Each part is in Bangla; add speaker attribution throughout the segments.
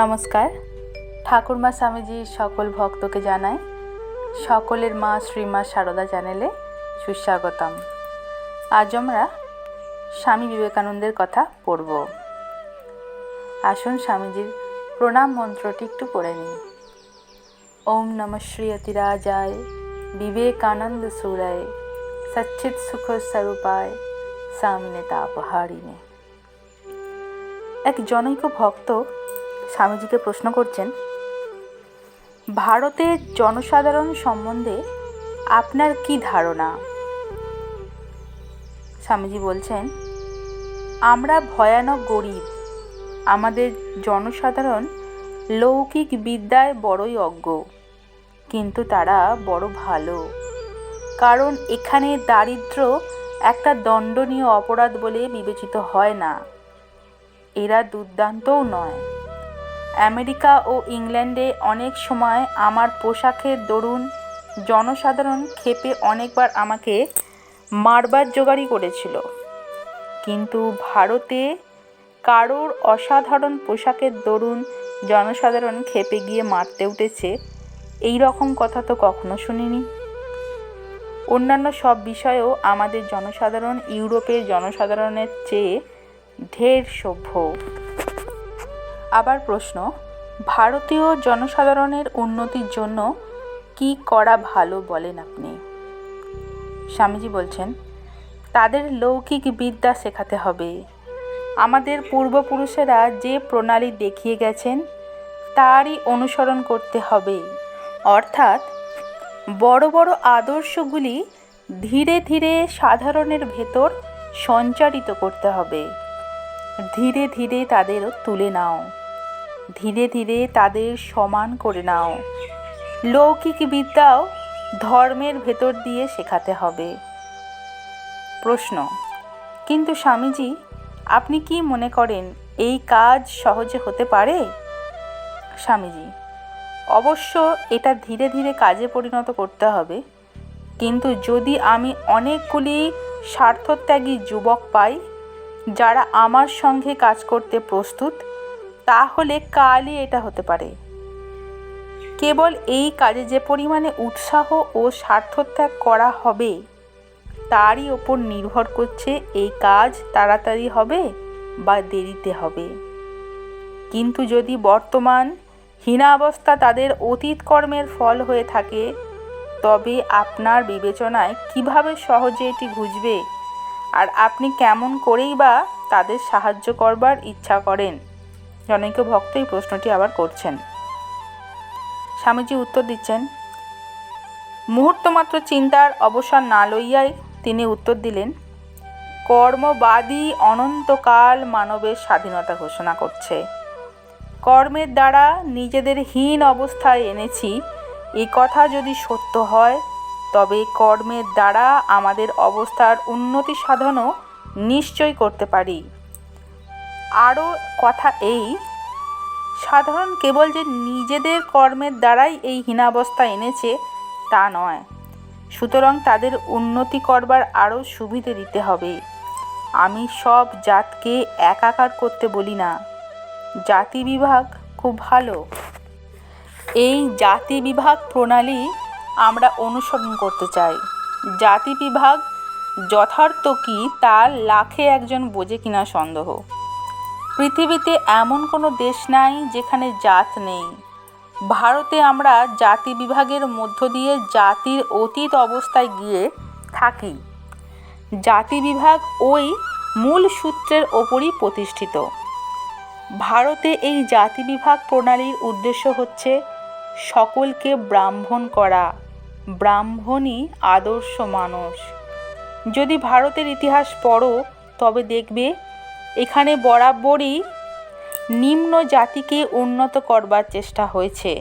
Speaker 1: নমস্কার। ঠাকুরমা স্বামীজির সকল ভক্তকে জানাই সকলের মা শ্রীমা সারদা চ্যানেলে সুস্বাগতম। আজ আমরা স্বামী বিবেকানন্দের কথা পড়ব। আসুন স্বামীজির প্রণাম মন্ত্রটি একটু পড়ে নিই। ওম নমঃ শ্রী অতিরাজায় বিবেকানন্দ সুরায় সচ্চিৎ সুখ স্বরূপায় স্বামিনে তাপহারিণে। এক জনৈক ভক্ত স্বামীজিকে প্রশ্ন করছেন, ভারতের জনসাধারণ সম্বন্ধে আপনার কি ধারণা? স্বামীজি বলছেন, আমরা ভয়ানক গরিব। আমাদের জনসাধারণ লৌকিক বিদ্যায় বড়ই অজ্ঞ, কিন্তু তারা বড় ভালো। কারণ এখানে দারিদ্র্য একটা দণ্ডনীয় অপরাধ বলে বিবেচিত হয় না। এরা দুর্দান্তও নয়। আমেরিকা ও ইংল্যান্ডে অনেক সময় আমার পোশাকের দরুন জনসাধারণ ক্ষেপে অনেকবার আমাকে মারবার জোগাড়ি করেছিল, কিন্তু ভারতে কারোর অসাধারণ পোশাকের দরুন জনসাধারণ ক্ষেপে গিয়ে মারতে উঠেছে এই রকম কথা তো কখনো শুনিনি। অন্যান্য সব বিষয়েও আমাদের জনসাধারণ ইউরোপের জনসাধারণের চেয়ে ঢের সভ্য। আবার প্রশ্ন, ভারতীয় জনসাধারণের উন্নতির জন্য কি করা ভালো বলেন আপনি? স্বামীজি বলছেন, তাদের লৌকিক বিদ্যা শেখাতে হবে। আমাদের পূর্বপুরুষেরা যে প্রণালী দেখিয়ে গেছেন তারই অনুসরণ করতে হবে। অর্থাৎ বড় বড় আদর্শগুলি ধীরে ধীরে সাধারণের ভেতর সঞ্চারিত করতে হবে। ধীরে ধীরে তাদের তুলে নাও, ধীরে ধীরে তাদের সমান করে নাও। লৌকিক বিদ্যাও ধর্মের ভেতর দিয়ে শেখাতে হবে। প্রশ্ন, কিন্তু স্বামীজি আপনি কি মনে করেন এই কাজ সহজে হতে পারে? স্বামীজি, অবশ্য এটা ধীরে ধীরে কাজে পরিণত করতে হবে, কিন্তু যদি আমি অনেকগুলি স্বার্থত্যাগী যুবক পাই যারা আমার সঙ্গে কাজ করতে প্রস্তুত, তাহলে কালই এটা হতে পারে। কেবল এই কাজে যে পরিমাণে উৎসাহ ও স্বার্থত্যাগ করা হবে তারই ওপর নির্ভর করছে এই কাজ তাড়াতাড়ি হবে বা দেরিতে হবে। কিন্তু যদি বর্তমান হীনাবস্থা তাদের অতীত কর্মের ফল হয়ে থাকে, তবে আপনার বিবেচনায় কিভাবে সহজে এটি ঘুচবে আর আপনি কেমন করেই বা তাদের সাহায্য করবার ইচ্ছা করেন? জনৈক ভক্ত এই প্রশ্নটি আবার করছেন। স্বামীজি উত্তর দিচ্ছেন, মুহূর্তমাত্র চিন্তার অবসর না লইয়াই তিনি উত্তর দিলেন, কর্মবাদী অনন্তকাল মানবের স্বাধীনতা ঘোষণা করছে। কর্মের দ্বারা নিজেদের হীন অবস্থায় এনেছি, এ কথা যদি সত্য হয় তবে কর্মের দ্বারা আমাদের অবস্থার উন্নতি সাধনও নিশ্চয় করতে পারি। আরও কথা এই, সাধারণ কেবল যে নিজেদের কর্মের দ্বারাই এই হীনাবস্থা এনেছে তা নয়, সুতরাং তাদের উন্নতি করবার আরও সুবিধে দিতে হবে। আমি সব জাতকে একাকার করতে বলি না। জাতি বিভাগ খুব ভালো। এই জাতি বিভাগ প্রণালী আমরা অনুসরণ করতে চাই। জাতি বিভাগ যথার্থ কি তা লাখে একজন বোঝে কিনা সন্দেহ। পৃথিবীতে এমন কোনো দেশ নাই যেখানে জাত নেই। ভারতে আমরা জাতি বিভাগের মধ্য দিয়ে জাতির অতীত অবস্থায় গিয়ে থাকি। জাতি বিভাগ ওই মূল সূত্রের ওপরই প্রতিষ্ঠিত। ভারতে এই জাতি বিভাগ প্রণালীর উদ্দেশ্য হচ্ছে সকলকে ব্রাহ্মণ করা। ব্রাহ্মণই আদর্শ মানুষ। যদি ভারতের ইতিহাস পড়ো তবে দেখবে এখানে বরাবরই নিম্ন জাতিকে উন্নত করবার চেষ্টা হয়েছে।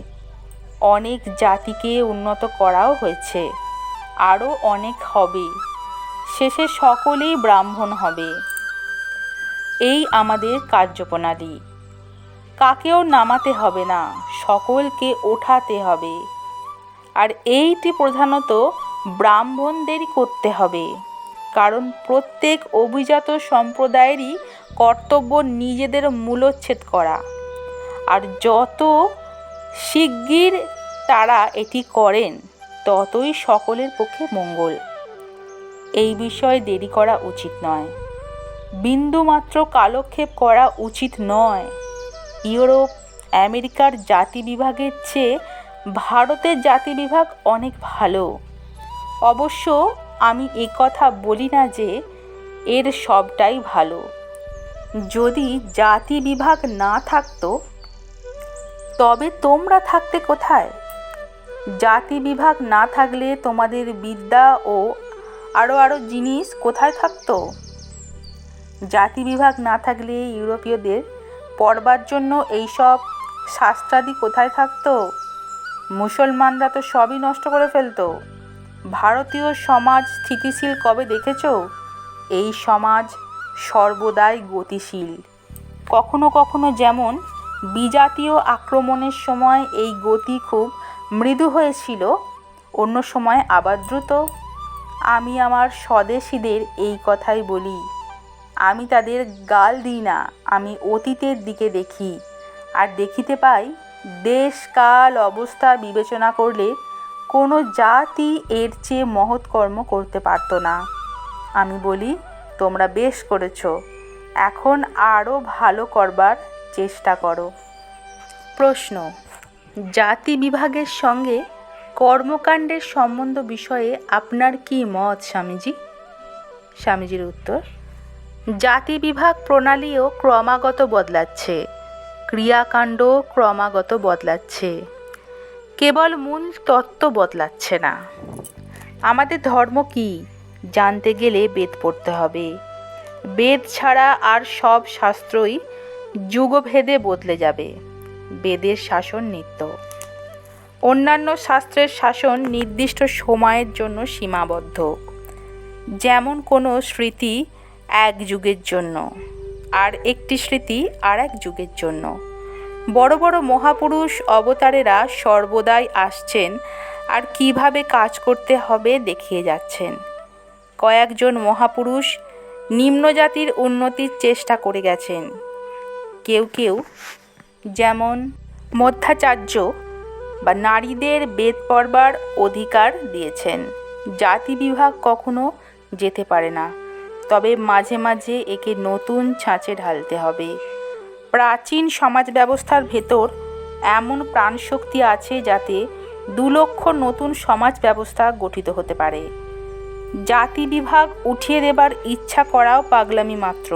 Speaker 1: অনেক জাতিকে উন্নত করাও হয়েছে, আরও অনেক হবে। শেষে সকলেই ব্রাহ্মণ হবে। এই আমাদের কার্যপ্রণালী। কাকেও নামাতে হবে না, সকলকে ওঠাতে হবে। আর এইটি প্রধানত ব্রাহ্মণদেরই করতে হবে, কারণ প্রত্যেক অভিজাত সম্প্রদায়েরই কর্তব্য নিজেদের মূলোচ্ছেদ করা। আর যত শিগগির তারা এটি করেন ততই সকলের পক্ষে মঙ্গল। এই বিষয়ে দেরি করা উচিত নয়, বিন্দুমাত্র কালক্ষেপ করা উচিত নয়। ইউরোপ আমেরিকার জাতি বিভাগের চেয়ে ভারতের জাতি বিভাগ অনেক ভালো। অবশ্য আমি কথা বলি না যে এর সবটাই ভালো। যদি জাতি বিভাগ না থাকতো তবে তোমরা থাকতে কোথায়? জাতি বিভাগ না থাকলে তোমাদের বিদ্যা ও আরও জিনিস কোথায় থাকতো? জাতি বিভাগ না থাকলে ইউরোপীয়দের পড়বার জন্য এইসব শাস্ত্রাদি কোথায় থাকতো? মুসলমানরা তো সবই নষ্ট করে ফেলতো। ভারতীয় সমাজ স্থিতিশীল কবে দেখেছ? এই সমাজ সর্বদাই গতিশীল। কখনো কখনো যেমন বিজাতীয় আক্রমণের সময় এই গতি খুব মৃদু হয়েছিল, অন্য সময় আবার দ্রুত। আমি আমার স্বদেশীদের এই কথাই বলি। আমি তাদের গাল দিই না, আমি অতীতের দিকে দেখি আর দেখিতে পাই দেশ কাল অবস্থা বিবেচনা করলে কোনো জাতি এর চেয়ে মহৎ কর্ম করতে পারত না। আমি বলি তোমরা বেশ করেছ, এখন আরও ভালো করবার চেষ্টা করো। প্রশ্ন: জাতি বিভাগের সঙ্গে কর্মকাণ্ডের সম্বন্ধ বিষয়ে আপনার কি মত স্বামীজি? স্বামীজির উত্তর: জাতি বিভাগ প্রণালীও ক্রমাগত বদলাচ্ছে, ক্রিয়াকাণ্ড ক্রমাগত বদলাচ্ছে, কেবল মূল তত্ত্ব বদলাচ্ছে না। আমাদের ধর্ম কি জানতে গেলে বেদ পড়তে হবে। বেদ ছাড়া আর সব শাস্ত্রই যুগভেদে বদলে যাবে। বেদের শাসন নিত্য, অন্যান্য শাস্ত্রের শাসন নির্দিষ্ট সময়ের জন্য সীমাবদ্ধ। যেমন কোনো স্মৃতি এক যুগের জন্য, আর একটি স্মৃতি আর এক যুগের জন্য। বড় বড় মহাপুরুষ অবতারেরা সর্বদাই আসছেন আর কিভাবে কাজ করতে হবে দেখিয়ে যাচ্ছেন। কয়েকজন মহাপুরুষ নিম্নজাতির উন্নতির চেষ্টা করে গেছেন। কেউ কেউ যেমন মধ্যাচার্য বা নারীদের বেদ পড়বার অধিকার দিয়েছেন। জাতি বিভাগ কখনো যেতে পারে না, তবে মাঝে মাঝে একে নতুন ছাঁচে ঢালতে হবে। প্রাচীন সমাজ ব্যবস্থার ভেতর এমন প্রাণশক্তি আছে যাতে 2 লক্ষ নতুন সমাজ ব্যবস্থা গঠিত হতে পারে। জাতি বিভাগ উঠিয়ে দেবার ইচ্ছা করাও পাগলামি মাত্র।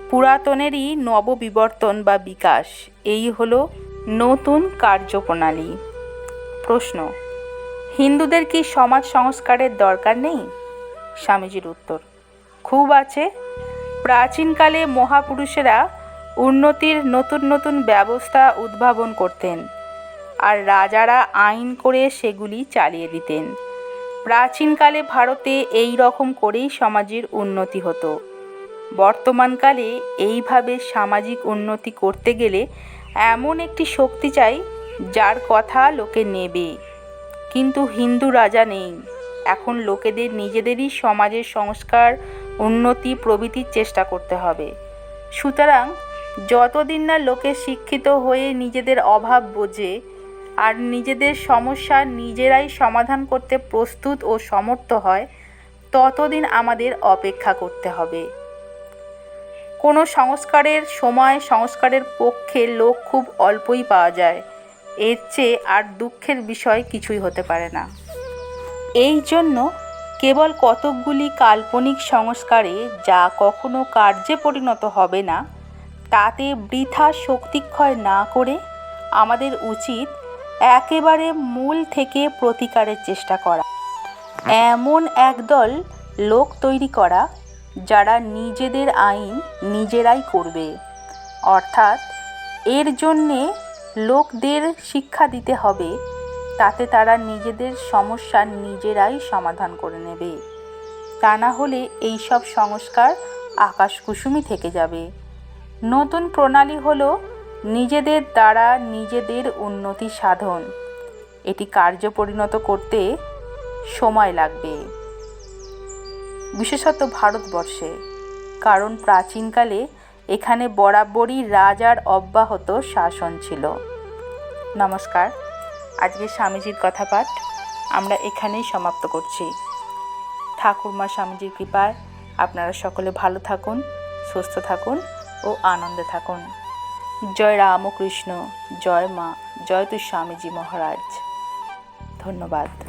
Speaker 1: পুরাতনেরই নববিবর্তন বা বিকাশ, এই হলো নতুন কার্যপ্রণালী। প্রশ্ন: হিন্দুদের কি সমাজ সংস্কারের দরকার নেই? স্বামীজির উত্তর: খুব আছে। প্রাচীনকালে মহাপুরুষেরা উন্নতির নতুন নতুন ব্যবস্থা উদ্ভাবন করতেন, আর রাজারা আইন করে সেগুলি চালিয়ে দিতেন। প্রাচীনকালে ভারতে এই রকম করেই সমাজের উন্নতি হতো। বর্তমানকালে এইভাবে সামাজিক উন্নতি করতে গেলে এমন একটি শক্তি চাই যার কথা লোকে নেবে। কিন্তু হিন্দু রাজা নেই। এখন লোকেদের নিজেদেরই সমাজের সংস্কার, উন্নতি প্রভৃতির চেষ্টা করতে হবে। সুতরাং যতদিন না লোকে শিক্ষিত হয়ে নিজেদের অভাব বোঝে আর নিজেদের সমস্যা নিজেরাই সমাধান করতে প্রস্তুত ও সমর্থ হয়, ততদিন আমাদের অপেক্ষা করতে হবে। কোনো সংস্কারের সময় সংস্কারের পক্ষে লোক খুব অল্পই পাওয়া যায়। এর চেয়ে আর দুঃখের বিষয় কিছুই হতে পারে না। এই জন্য কেবল কতকগুলি কাল্পনিক সংস্কারে যা কখনো কার্যে পরিণত হবে না, তাতে বৃথা শক্তিক্ষয় না করে আমাদের উচিত একেবারে মূল থেকে প্রতিকারের চেষ্টা করা। এমন একদল লোক তৈরি করা যারা নিজেদের আইন নিজেরাই করবে, অর্থাৎ এর জন্যে লোকদের শিক্ষা দিতে হবে, তাতে তারা নিজেদের সমস্যা নিজেরাই সমাধান করে নেবে। তা না হলে এই সব সংস্কার আকাশকুসুমই থেকে যাবে। নতুন প্রণালী হলো নিজেদের দ্বারা নিজেদের উন্নতি সাধন। এটি কার্য পরিণত করতে সময় লাগবে, বিশেষত ভারতবর্ষে। কারণ প্রাচীনকালে এখানে বরাবরই রাজার অব্যাহত শাসন ছিল। নমস্কার। আজকে স্বামীজির কথাপাঠ আমরা এখানেই সমাপ্ত করছি। ঠাকুরমা স্বামীজির কৃপায় আপনারা সকলে ভালো থাকুন, সুস্থ থাকুন ও আনন্দে থাকুন। জয় রামকৃষ্ণ, জয় মা, জয় তু স্বামীজি মহারাজ। ধন্যবাদ।